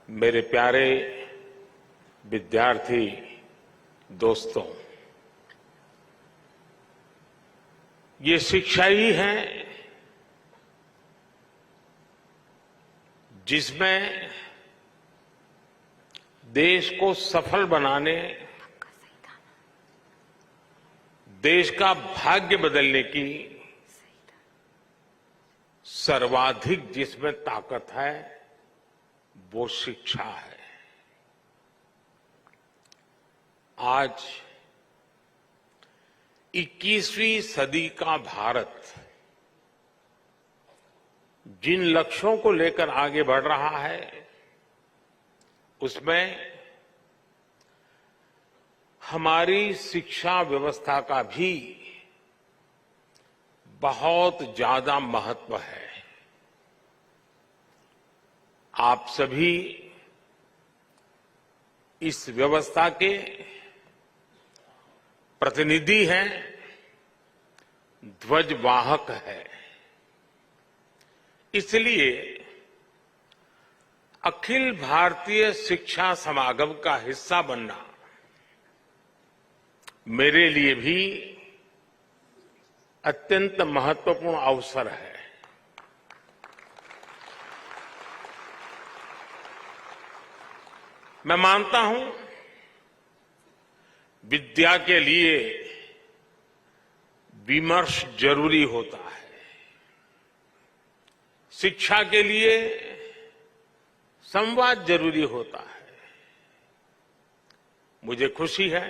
मेरे प्यारे विद्यार्थी दोस्तों, ये शिक्षा ही है जिसमें देश को सफल बनाने, देश का भाग्य बदलने की सर्वाधिक जिसमें ताकत है वो शिक्षा है। आज 21वीं सदी का भारत जिन लक्ष्यों को लेकर आगे बढ़ रहा है उसमें हमारी शिक्षा व्यवस्था का भी बहुत ज्यादा महत्व है। आप सभी इस व्यवस्था के प्रतिनिधि हैं, ध्वजवाहक है। इसलिए अखिल भारतीय शिक्षा समागम का हिस्सा बनना मेरे लिए भी अत्यंत महत्वपूर्ण अवसर है। मैं मानता हूं विद्या के लिए विमर्श जरूरी होता है, शिक्षा के लिए संवाद जरूरी होता है। मुझे खुशी है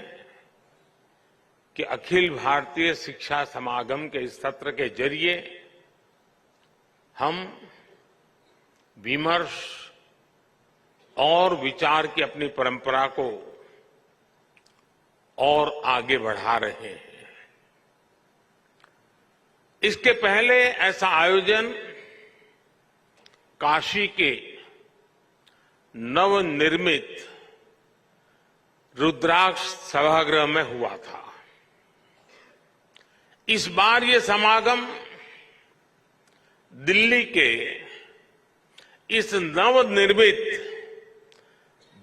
कि अखिल भारतीय शिक्षा समागम के इस सत्र के जरिए हम विमर्श और विचार की अपनी परंपरा को और आगे बढ़ा रहे हैं। इसके पहले ऐसा आयोजन काशी के नवनिर्मित रुद्राक्ष सभागृह में हुआ था। इस बार ये समागम दिल्ली के इस नवनिर्मित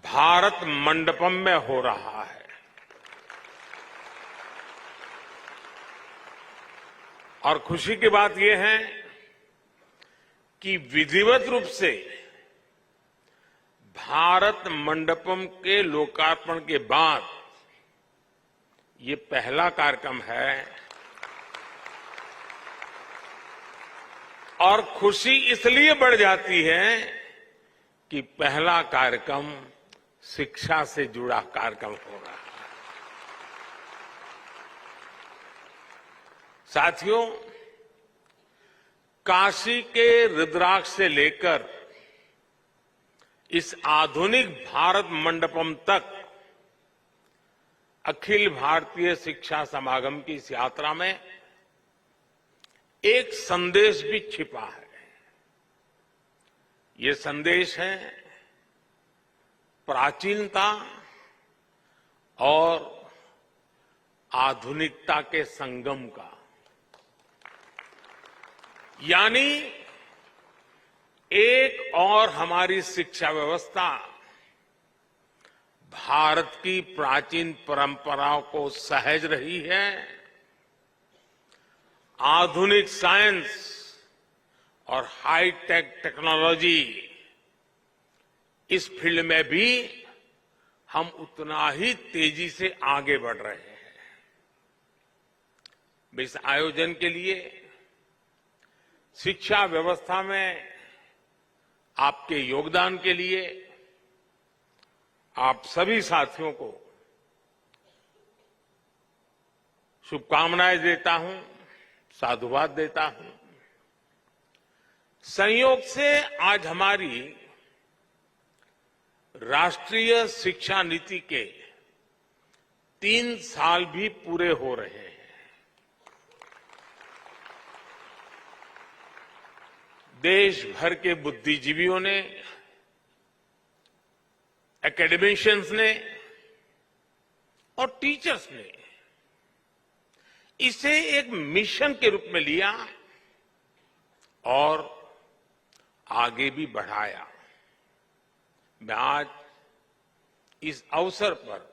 भारत मंडपम में हो रहा है और खुशी की बात यह है कि विधिवत रूप से भारत मंडपम के लोकार्पण के बाद ये पहला कार्यक्रम है और खुशी इसलिए बढ़ जाती है कि पहला कार्यक्रम शिक्षा से जुड़ा कार्यक्रम हो रहा है। साथियों, काशी के रुद्राक्ष से लेकर इस आधुनिक भारत मंडपम तक अखिल भारतीय शिक्षा समागम की इस यात्रा में एक संदेश भी छिपा है। ये संदेश है प्राचीनता और आधुनिकता के संगम का, यानी एक और हमारी शिक्षा व्यवस्था भारत की प्राचीन परंपराओं को सहज रही है, आधुनिक साइंस और हाईटेक टेक्नोलॉजी इस फील्ड में भी हम उतना ही तेजी से आगे बढ़ रहे हैं। इस आयोजन के लिए शिक्षा व्यवस्था में आपके योगदान के लिए आप सभी साथियों को शुभकामनाएं देता हूं, साधुवाद देता हूं। संयोग से आज हमारी राष्ट्रीय शिक्षा नीति के 3 साल भी पूरे हो रहे हैं। देश भर के बुद्धिजीवियों ने, एकेडमिशियंस ने और टीचर्स ने इसे एक मिशन के रूप में लिया और आगे भी बढ़ाया। मैं आज इस अवसर पर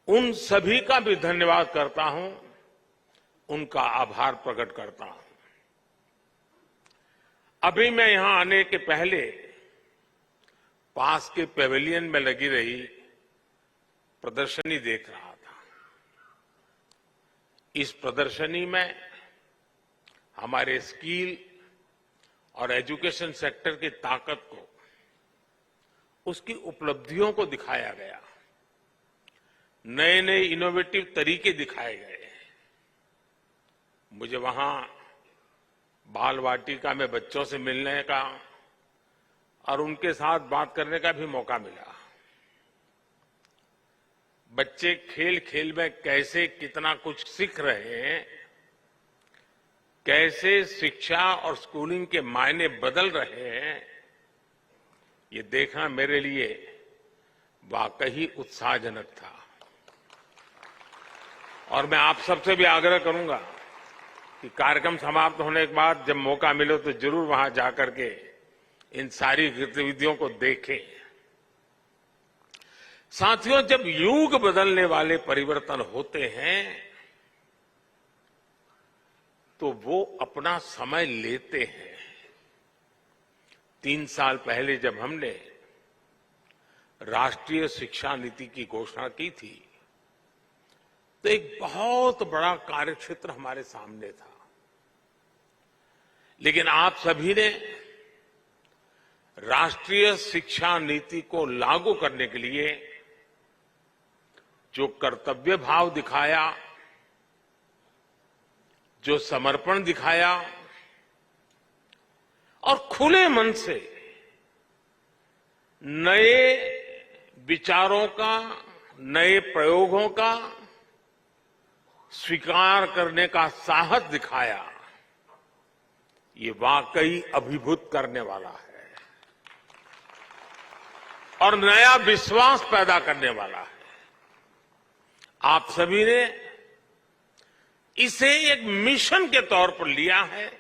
उन सभी का भी धन्यवाद करता हूं, उनका आभार प्रकट करता हूं। अभी मैं यहां आने के पहले पास के पेविलियन में लगी रही प्रदर्शनी देख रहा था। इस प्रदर्शनी में हमारे स्किल और एजुकेशन सेक्टर की ताकत को, उसकी उपलब्धियों को दिखाया गया, नए नए इनोवेटिव तरीके दिखाए गए। मुझे वहां बाल वाटिका में बच्चों से मिलने का और उनके साथ बात करने का भी मौका मिला। बच्चे खेल खेल में कैसे कितना कुछ सीख रहे हैं, कैसे शिक्षा और स्कूलिंग के मायने बदल रहे हैं, ये देखना मेरे लिए वाकई उत्साहजनक था। और मैं आप सबसे भी आग्रह करूंगा कि कार्यक्रम समाप्त होने के बाद जब मौका मिले तो जरूर वहां जाकर के इन सारी गतिविधियों को देखें। साथियों, जब युग बदलने वाले परिवर्तन होते हैं तो वो अपना समय लेते हैं। 3 साल पहले जब हमने राष्ट्रीय शिक्षा नीति की घोषणा की थी तो एक बहुत बड़ा कार्यक्षेत्र हमारे सामने था, लेकिन आप सभी ने राष्ट्रीय शिक्षा नीति को लागू करने के लिए जो कर्तव्य भाव दिखाया, जो समर्पण दिखाया और खुले मन से नए विचारों का, नए प्रयोगों का स्वीकार करने का साहस दिखाया, ये वाकई अभिभूत करने वाला है और नया विश्वास पैदा करने वाला है। आप सभी ने इसे एक मिशन के तौर पर लिया है।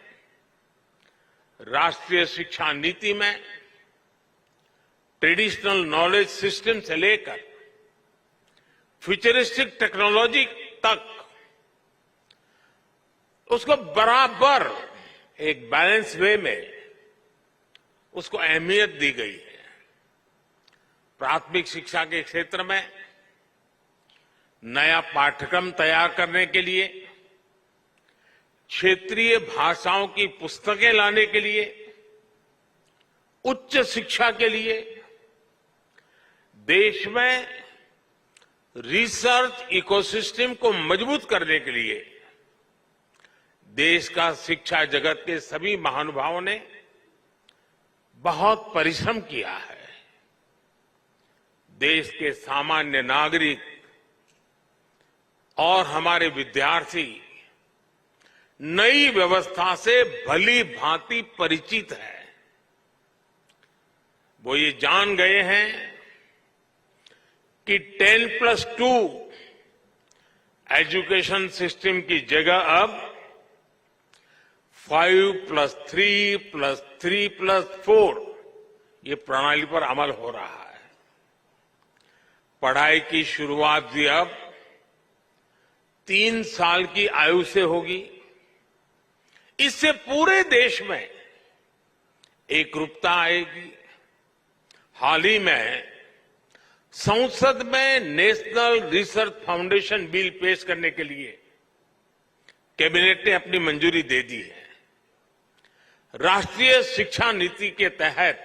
राष्ट्रीय शिक्षा नीति में ट्रेडिशनल नॉलेज सिस्टम से लेकर फ्यूचरिस्टिक टेक्नोलॉजी तक उसको बराबर एक बैलेंस वे में उसको अहमियत दी गई है। प्राथमिक शिक्षा के क्षेत्र में नया पाठ्यक्रम तैयार करने के लिए, क्षेत्रीय भाषाओं की पुस्तकें लाने के लिए, उच्च शिक्षा के लिए, देश में रिसर्च इकोसिस्टम को मजबूत करने के लिए देश का शिक्षा जगत के सभी महानुभावों ने बहुत परिश्रम किया है। देश के सामान्य नागरिक और हमारे विद्यार्थी नई व्यवस्था से भली भांति परिचित है। वो ये जान गए हैं कि 10+2 एजुकेशन सिस्टम की जगह अब 5+3+3+4 ये प्रणाली पर अमल हो रहा है। पढ़ाई की शुरुआत भी अब 3 साल की आयु से होगी। इससे पूरे देश में एकरूपता आएगी। हाल ही में संसद में नेशनल रिसर्च फाउंडेशन बिल पेश करने के लिए कैबिनेट ने अपनी मंजूरी दे दी है। राष्ट्रीय शिक्षा नीति के तहत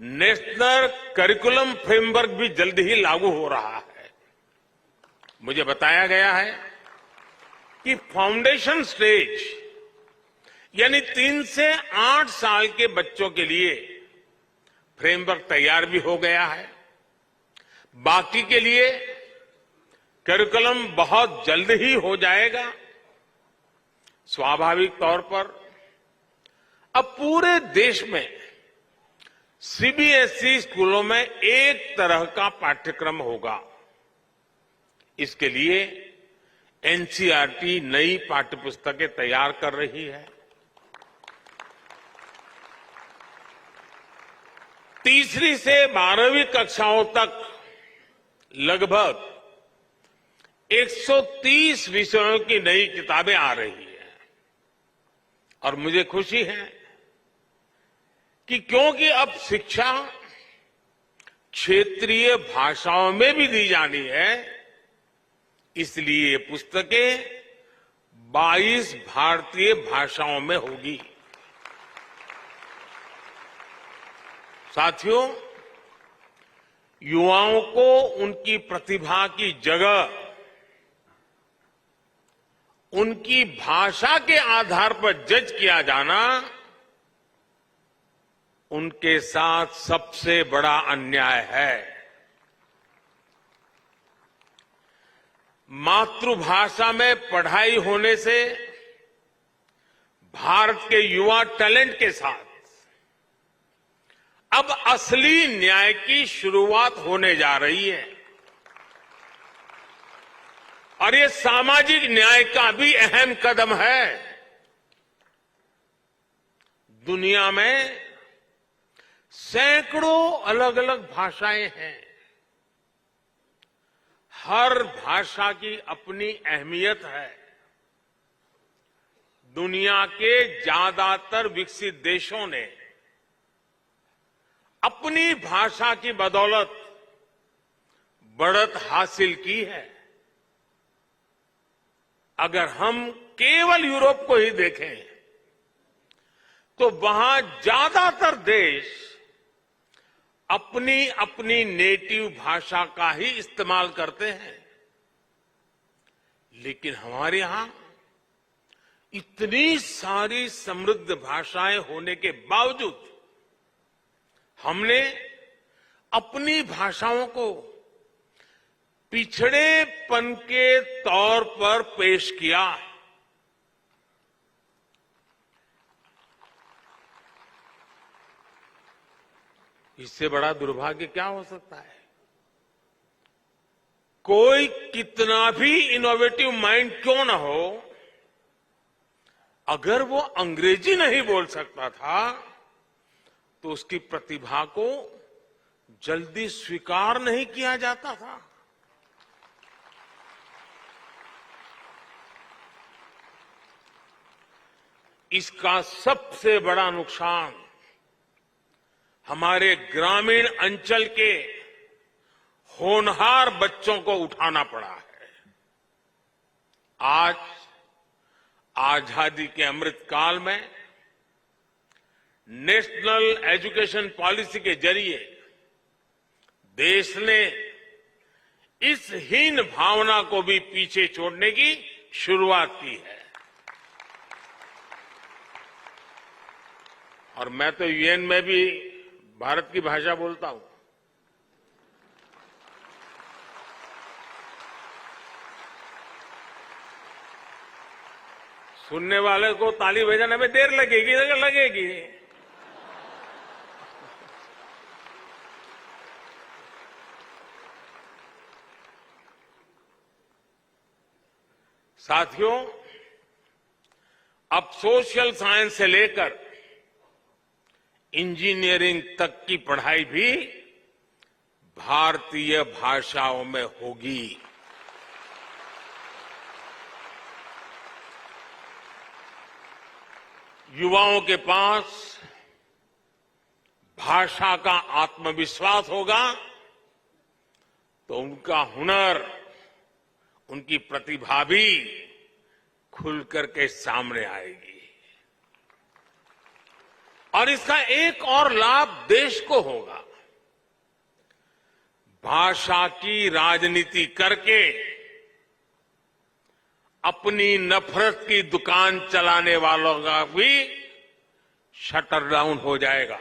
नेशनल करिकुलम फ्रेमवर्क भी जल्द ही लागू हो रहा है। मुझे बताया गया है कि फाउंडेशन स्टेज यानी 3 से 8 साल के बच्चों के लिए फ्रेमवर्क तैयार भी हो गया है। बाकी के लिए करिकुलम बहुत जल्द ही हो जाएगा। स्वाभाविक तौर पर अब पूरे देश में सीबीएसई स्कूलों में एक तरह का पाठ्यक्रम होगा। इसके लिए एनसीईआरटी नई पाठ्यपुस्तकें तैयार कर रही है। तीसरी से 12वीं कक्षाओं तक लगभग 130 विषयों की नई किताबें आ रही हैं और मुझे खुशी है कि क्योंकि अब शिक्षा क्षेत्रीय भाषाओं में भी दी जानी है, इसलिए ये पुस्तकें 22 भारतीय भाषाओं में होगी। साथियों, युवाओं को उनकी प्रतिभा की जगह उनकी भाषा के आधार पर जज किया जाना उनके साथ सबसे बड़ा अन्याय है। मातृभाषा में पढ़ाई होने से भारत के युवा टैलेंट के साथ अब असली न्याय की शुरुआत होने जा रही है और ये सामाजिक न्याय का भी अहम कदम है। दुनिया में सैकड़ों अलग अलग भाषाएं हैं। हर भाषा की अपनी अहमियत है। दुनिया के ज्यादातर विकसित देशों ने अपनी भाषा की बदौलत बढ़त हासिल की है। अगर हम केवल यूरोप को ही देखें तो वहां ज्यादातर देश अपनी अपनी नेटिव भाषा का ही इस्तेमाल करते हैं, लेकिन हमारे यहां इतनी सारी समृद्ध भाषाएं होने के बावजूद हमने अपनी भाषाओं को पिछड़ेपन के तौर पर पेश किया। इससे बड़ा दुर्भाग्य क्या हो सकता है? कोई कितना भी इनोवेटिव माइंड क्यों ना हो, अगर वो अंग्रेजी नहीं बोल सकता था तो उसकी प्रतिभा को जल्दी स्वीकार नहीं किया जाता था। इसका सबसे बड़ा नुकसान हमारे ग्रामीण अंचल के होनहार बच्चों को उठाना पड़ा है। आज आजादी के अमृत काल में नेशनल एजुकेशन पॉलिसी के जरिए देश ने इस हीन भावना को भी पीछे छोड़ने की शुरुआत की है। और मैं तो यूएन में भी भारत की भाषा बोलता हूं। सुनने वाले को ताली बजाने में देर लगेगी, लगेगी। साथियों, अब सोशल साइंस से लेकर इंजीनियरिंग तक की पढ़ाई भी भारतीय भाषाओं में होगी। युवाओं के पास भाषा का आत्मविश्वास होगा तो उनका हुनर, उनकी प्रतिभा भी खुलकर के सामने आएगी। और इसका एक और लाभ देश को होगा। भाषा की राजनीति करके अपनी नफरत की दुकान चलाने वालों का भी शटर डाउन हो जाएगा।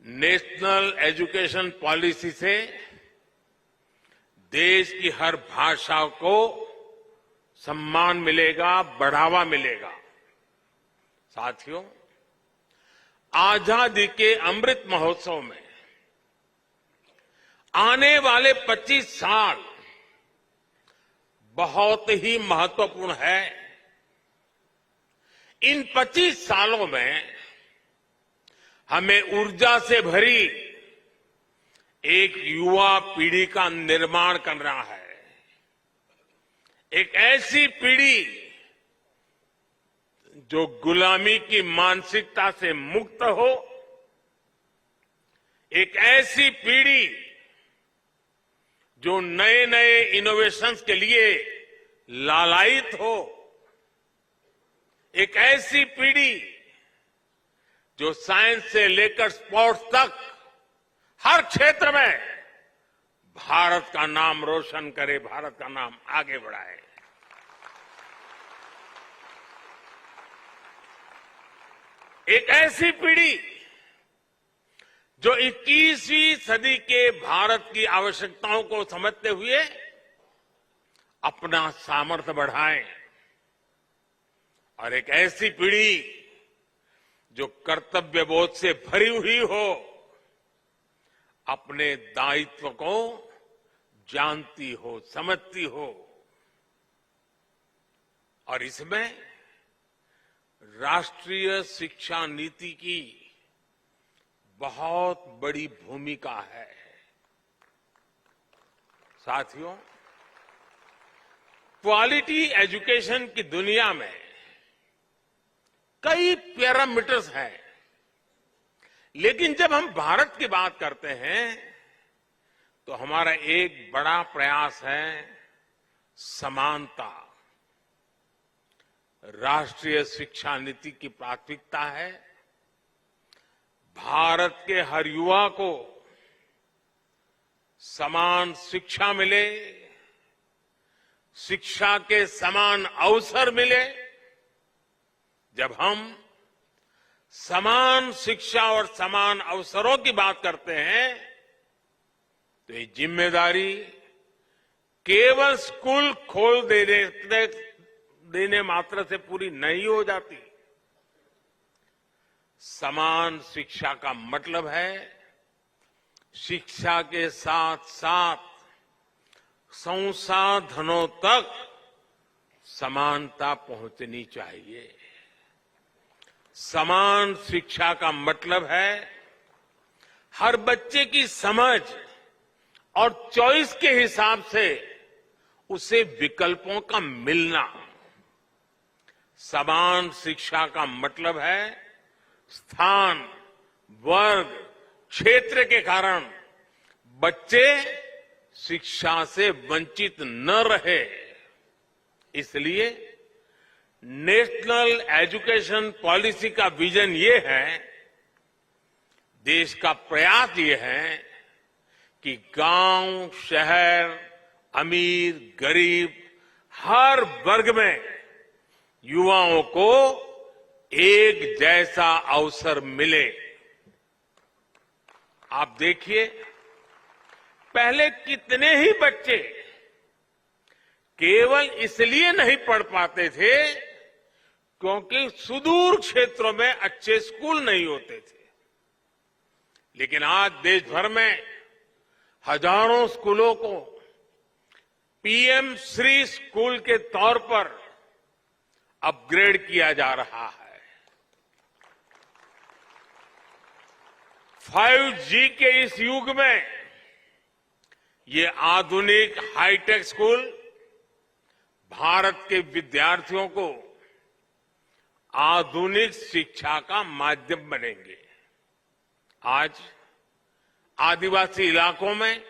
नेशनल एजुकेशन पॉलिसी से देश की हर भाषा को सम्मान मिलेगा, बढ़ावा मिलेगा। साथियों, आजादी के अमृत महोत्सव में आने वाले 25 साल बहुत ही महत्वपूर्ण है। इन 25 सालों में हमें ऊर्जा से भरी एक युवा पीढ़ी का निर्माण करना है। एक ऐसी पीढ़ी जो गुलामी की मानसिकता से मुक्त हो, एक ऐसी पीढ़ी जो नए नए इनोवेशंस के लिए लालायित हो, एक ऐसी पीढ़ी जो साइंस से लेकर स्पोर्ट्स तक हर क्षेत्र में भारत का नाम रोशन करे, भारत का नाम आगे बढ़ाए। एक ऐसी पीढ़ी जो 21वीं सदी के भारत की आवश्यकताओं को समझते हुए अपना सामर्थ्य बढ़ाए, और एक ऐसी पीढ़ी जो कर्तव्य बोध से भरी हुई हो, अपने दायित्व को जानती हो, समझती हो। और इसमें राष्ट्रीय शिक्षा नीति की बहुत बड़ी भूमिका है। साथियों, क्वालिटी एजुकेशन की दुनिया में कई पैरामीटर्स हैं, लेकिन जब हम भारत की बात करते हैं तो हमारा एक बड़ा प्रयास है समानता। राष्ट्रीय शिक्षा नीति की प्राथमिकता है भारत के हर युवा को समान शिक्षा मिले, शिक्षा के समान अवसर मिले। जब हम समान शिक्षा और समान अवसरों की बात करते हैं तो ये जिम्मेदारी केवल स्कूल खोल देने मात्र से पूरी नहीं हो जाती। समान शिक्षा का मतलब है शिक्षा के साथ साथ संसाधनों तक समानता पहुंचनी चाहिए। समान शिक्षा का मतलब है हर बच्चे की समझ और चॉइस के हिसाब से उसे विकल्पों का मिलना। समान शिक्षा का मतलब है स्थान, वर्ग, क्षेत्र के कारण बच्चे शिक्षा से वंचित न रहे। इसलिए नेशनल एजुकेशन पॉलिसी का विजन ये है, देश का प्रयास ये है कि गांव, शहर, अमीर, गरीब, हर वर्ग में युवाओं को एक जैसा अवसर मिले। आप देखिए, पहले कितने ही बच्चे केवल इसलिए नहीं पढ़ पाते थे क्योंकि सुदूर क्षेत्रों में अच्छे स्कूल नहीं होते थे। लेकिन आज देश भर में हजारों स्कूलों को पीएम श्री स्कूल के तौर पर अपग्रेड किया जा रहा है। 5G के इस युग में ये आधुनिक हाईटेक स्कूल भारत के विद्यार्थियों को आधुनिक शिक्षा का माध्यम बनेंगे। आज आदिवासी इलाकों में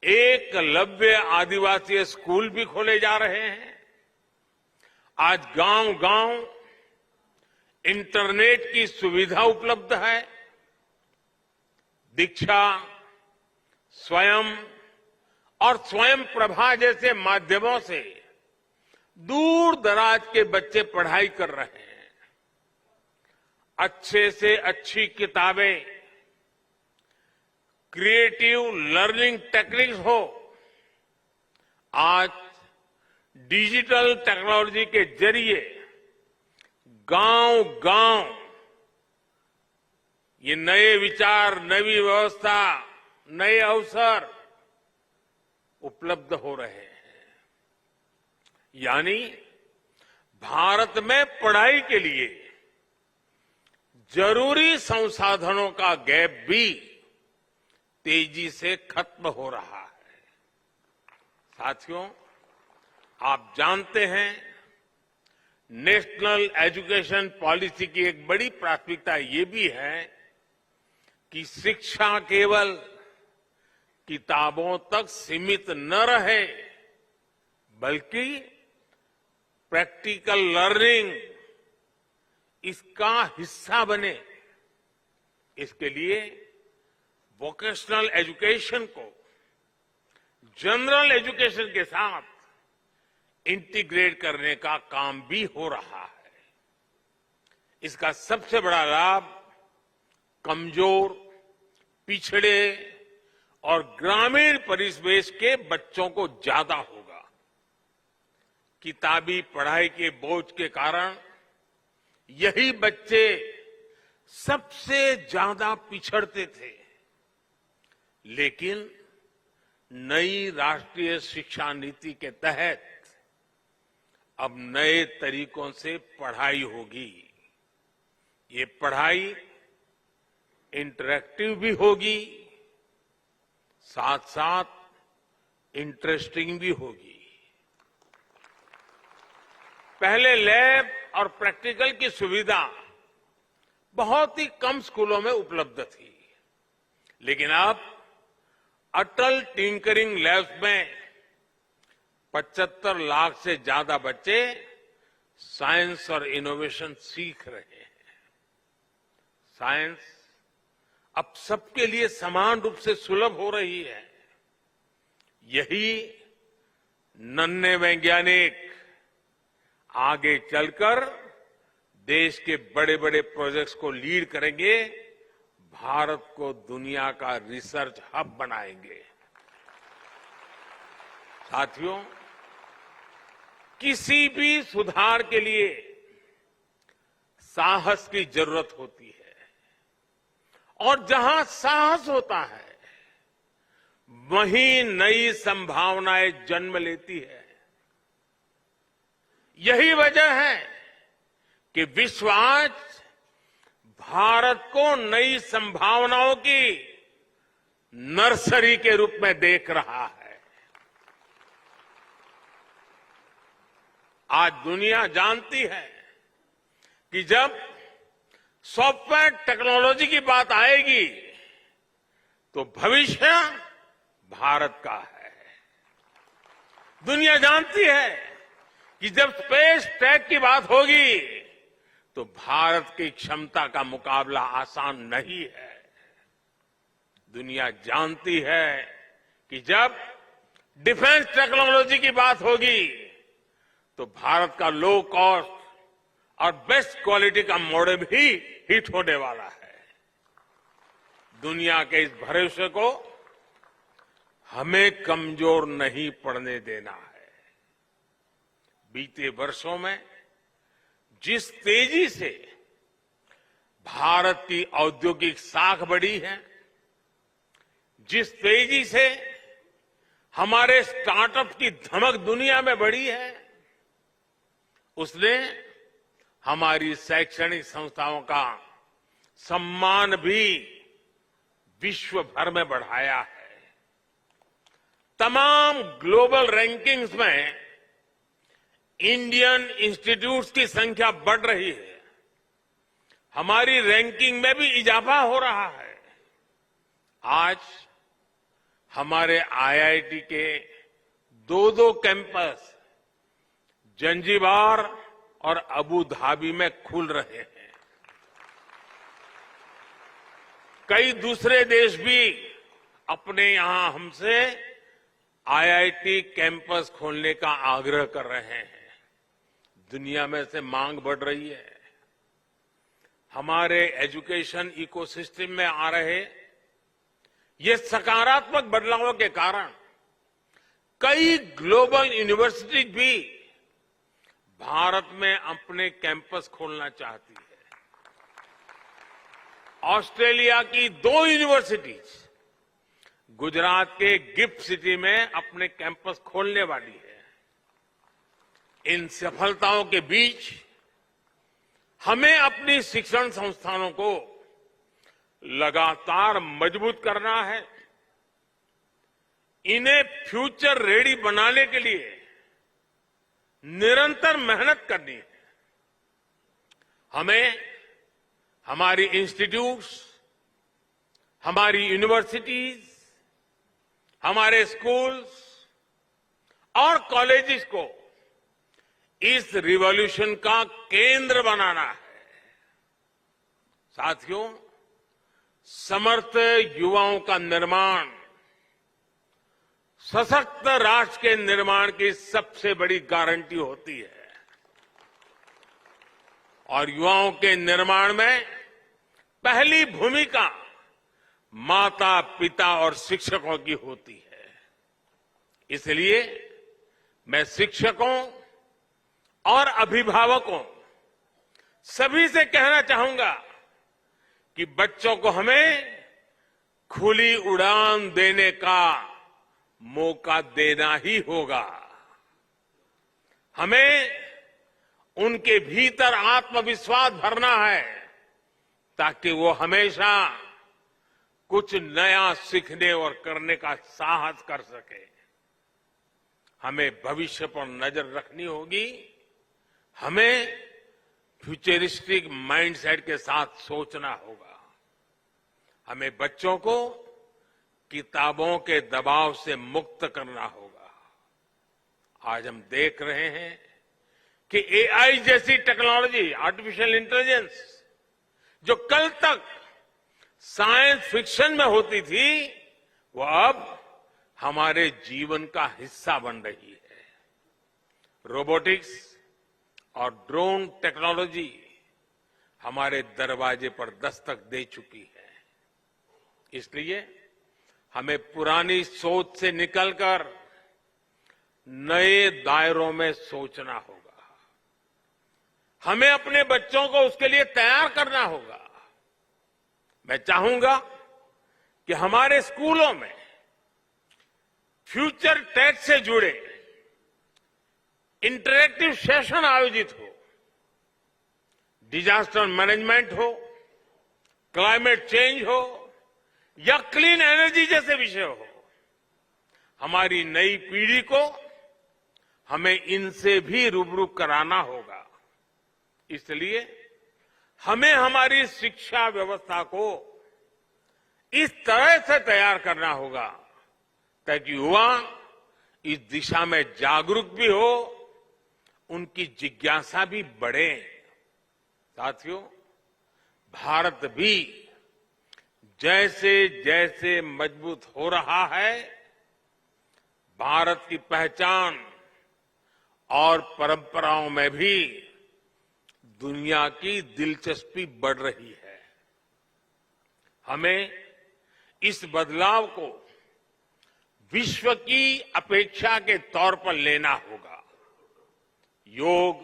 एकलव्य आदिवासी स्कूल भी खोले जा रहे हैं। आज गांव-गांव इंटरनेट की सुविधा उपलब्ध है। दीक्षा, स्वयं और स्वयं प्रभा जैसे माध्यमों से दूर दराज के बच्चे पढ़ाई कर रहे हैं। अच्छे से अच्छी किताबें, क्रिएटिव लर्निंग टेक्निक्स हो, आज डिजिटल टेक्नोलॉजी के जरिए गांव-गांव ये नए विचार, नई व्यवस्था, नए अवसर उपलब्ध हो रहे हैं। यानी भारत में पढ़ाई के लिए जरूरी संसाधनों का गैप भी तेजी से खत्म हो रहा है। साथियों, आप जानते हैं नेशनल एजुकेशन पॉलिसी की एक बड़ी प्राथमिकता ये भी है कि शिक्षा केवल किताबों तक सीमित न रहे, बल्कि प्रैक्टिकल लर्निंग इसका हिस्सा बने। इसके लिए वोकेशनल एजुकेशन को जनरल एजुकेशन के साथ इंटीग्रेट करने का काम भी हो रहा है। इसका सबसे बड़ा लाभ कमजोर, पिछड़े और ग्रामीण परिवेश के बच्चों को ज्यादा होगा। किताबी पढ़ाई के बोझ के कारण यही बच्चे सबसे ज्यादा पिछड़ते थे, लेकिन नई राष्ट्रीय शिक्षा नीति के तहत अब नए तरीकों से पढ़ाई होगी। ये पढ़ाई इंटरैक्टिव भी होगी, साथ साथ इंटरेस्टिंग भी होगी। पहले लैब और प्रैक्टिकल की सुविधा बहुत ही कम स्कूलों में उपलब्ध थी, लेकिन अब अटल टिंकरिंग लैब्स में 75 लाख से ज्यादा बच्चे साइंस और इनोवेशन सीख रहे हैं। साइंस अब सबके लिए समान रूप से सुलभ हो रही है। यही नन्हे वैज्ञानिक आगे चलकर देश के बड़े बड़े प्रोजेक्ट्स को लीड करेंगे, भारत को दुनिया का रिसर्च हब बनाएंगे। साथियों, किसी भी सुधार के लिए साहस की जरूरत होती है, और जहां साहस होता है वहीं नई संभावनाएं जन्म लेती है। यही वजह है कि विश्व आज भारत को नई संभावनाओं की नर्सरी के रूप में देख रहा है। आज दुनिया जानती है कि जब सॉफ्टवेयर टेक्नोलॉजी की बात आएगी तो भविष्य भारत का है। दुनिया जानती है कि जब स्पेस टेक की बात होगी तो भारत की क्षमता का मुकाबला आसान नहीं है। दुनिया जानती है कि जब डिफेंस टेक्नोलॉजी की बात होगी तो भारत का लो कॉस्ट और बेस्ट क्वालिटी का मॉडल भी हिट होने वाला है। दुनिया के इस भरोसे को हमें कमजोर नहीं पड़ने देना है। बीते वर्षों में जिस तेजी से भारत की औद्योगिक साख बढ़ी है, जिस तेजी से हमारे स्टार्टअप की धमक दुनिया में बढ़ी है, उसने हमारी शैक्षणिक संस्थाओं का सम्मान भी विश्व भर में बढ़ाया है। तमाम ग्लोबल रैंकिंग्स में इंडियन इंस्टीट्यूट्स की संख्या बढ़ रही है। हमारी रैंकिंग में भी इजाफा हो रहा है। आज हमारे आईआईटी के दो कैंपस जंजीबार और अबू धाबी में खुल रहे हैं। कई दूसरे देश भी अपने यहां हमसे आईआईटी कैंपस खोलने का आग्रह कर रहे हैं। दुनिया में से मांग बढ़ रही है। हमारे एजुकेशन इकोसिस्टम में आ रहे ये सकारात्मक बदलावों के कारण कई ग्लोबल यूनिवर्सिटी भी भारत में अपने कैंपस खोलना चाहती है। ऑस्ट्रेलिया की 2 यूनिवर्सिटीज गुजरात के गिफ्ट सिटी में अपने कैंपस खोलने वाली है। इन सफलताओं के बीच हमें अपनी शिक्षण संस्थानों को लगातार मजबूत करना है। इन्हें फ्यूचर रेडी बनाने के लिए निरंतर मेहनत करनी है। हमें हमारी इंस्टीट्यूट्स, हमारी यूनिवर्सिटीज, हमारे स्कूल्स और कॉलेजेस को इस रिवॉल्यूशन का केंद्र बनाना है। साथियों, समर्थ युवाओं का निर्माण सशक्त राष्ट्र के निर्माण की सबसे बड़ी गारंटी होती है और युवाओं के निर्माण में पहली भूमिका माता, पिता और शिक्षकों की होती है। इसलिए मैं शिक्षकों और अभिभावकों सभी से कहना चाहूंगा कि बच्चों को हमें खुली उड़ान देने का मौका देना ही होगा। हमें उनके भीतर आत्मविश्वास भरना है ताकि वो हमेशा कुछ नया सीखने और करने का साहस कर सके। हमें भविष्य पर नजर रखनी होगी। हमें फ्यूचरिस्टिक माइंडसेट के साथ सोचना होगा। हमें बच्चों को किताबों के दबाव से मुक्त करना होगा। आज हम देख रहे हैं कि एआई जैसी टेक्नोलॉजी, आर्टिफिशियल इंटेलिजेंस, जो कल तक साइंस फिक्शन में होती थी, वो अब हमारे जीवन का हिस्सा बन रही है। रोबोटिक्स और ड्रोन टेक्नोलॉजी हमारे दरवाजे पर दस्तक दे चुकी है। इसलिए हमें पुरानी सोच से निकलकर नए दायरों में सोचना होगा। हमें अपने बच्चों को उसके लिए तैयार करना होगा। मैं चाहूंगा कि हमारे स्कूलों में फ्यूचर टेक से जुड़े इंटरेक्टिव सेशन आयोजित हो। डिजास्टर मैनेजमेंट हो, क्लाइमेट चेंज हो या क्लीन एनर्जी जैसे विषय हो, हमारी नई पीढ़ी को हमें इनसे भी रूबरू कराना होगा। इसलिए हमें हमारी शिक्षा व्यवस्था को इस तरह से तैयार करना होगा ताकि युवा इस दिशा में जागरूक भी हो, उनकी जिज्ञासा भी बढ़े। साथियों, भारत भी जैसे जैसे मजबूत हो रहा है, भारत की पहचान और परंपराओं में भी दुनिया की दिलचस्पी बढ़ रही है। हमें इस बदलाव को विश्व की अपेक्षा के तौर पर लेना होगा। योग,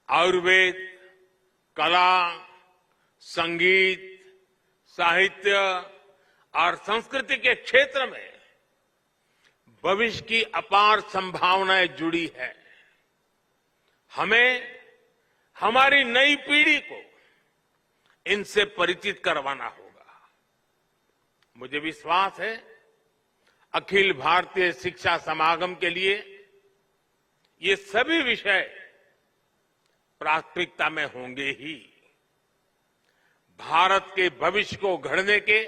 आयुर्वेद, कला, संगीत, साहित्य और संस्कृति के क्षेत्र में भविष्य की अपार संभावनाएं जुड़ी है। हमें हमारी नई पीढ़ी को इनसे परिचित करवाना होगा। मुझे विश्वास है अखिल भारतीय शिक्षा समागम के लिए ये सभी विषय प्राथमिकता में होंगे ही। भारत के भविष्य को गढ़ने के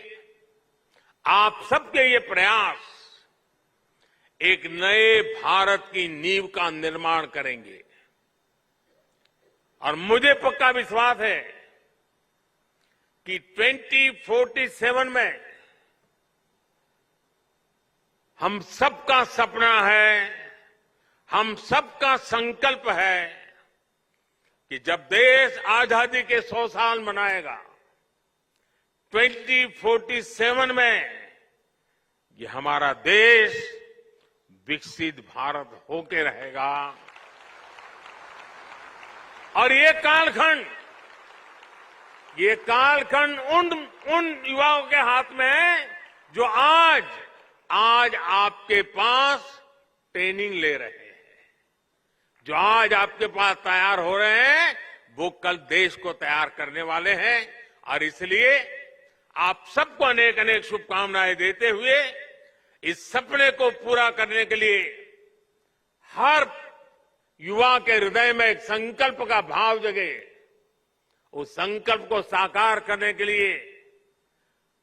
आप सबके ये प्रयास एक नए भारत की नींव का निर्माण करेंगे और मुझे पक्का विश्वास है कि 2047 में हम सबका सपना है, हम सबका संकल्प है कि जब देश आजादी के 100 साल मनाएगा, 2047 में ये हमारा देश विकसित भारत होके रहेगा। और ये कालखंड उन युवाओं के हाथ में है जो आज आपके पास ट्रेनिंग ले रहे हैं। जो आज आपके पास तैयार हो रहे हैं वो कल देश को तैयार करने वाले हैं। और इसलिए आप सबको अनेक अनेक शुभकामनाएं देते हुए इस सपने को पूरा करने के लिए हर युवा के हृदय में एक संकल्प का भाव जगे, उस संकल्प को साकार करने के लिए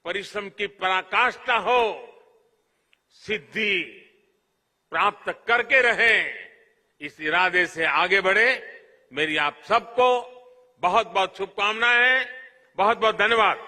परिश्रम की पराकाष्ठा हो, सिद्धि प्राप्त करके रहें, इस इरादे से आगे बढ़े। मेरी आप सबको बहुत बहुत शुभकामनाएं, बहुत बहुत धन्यवाद।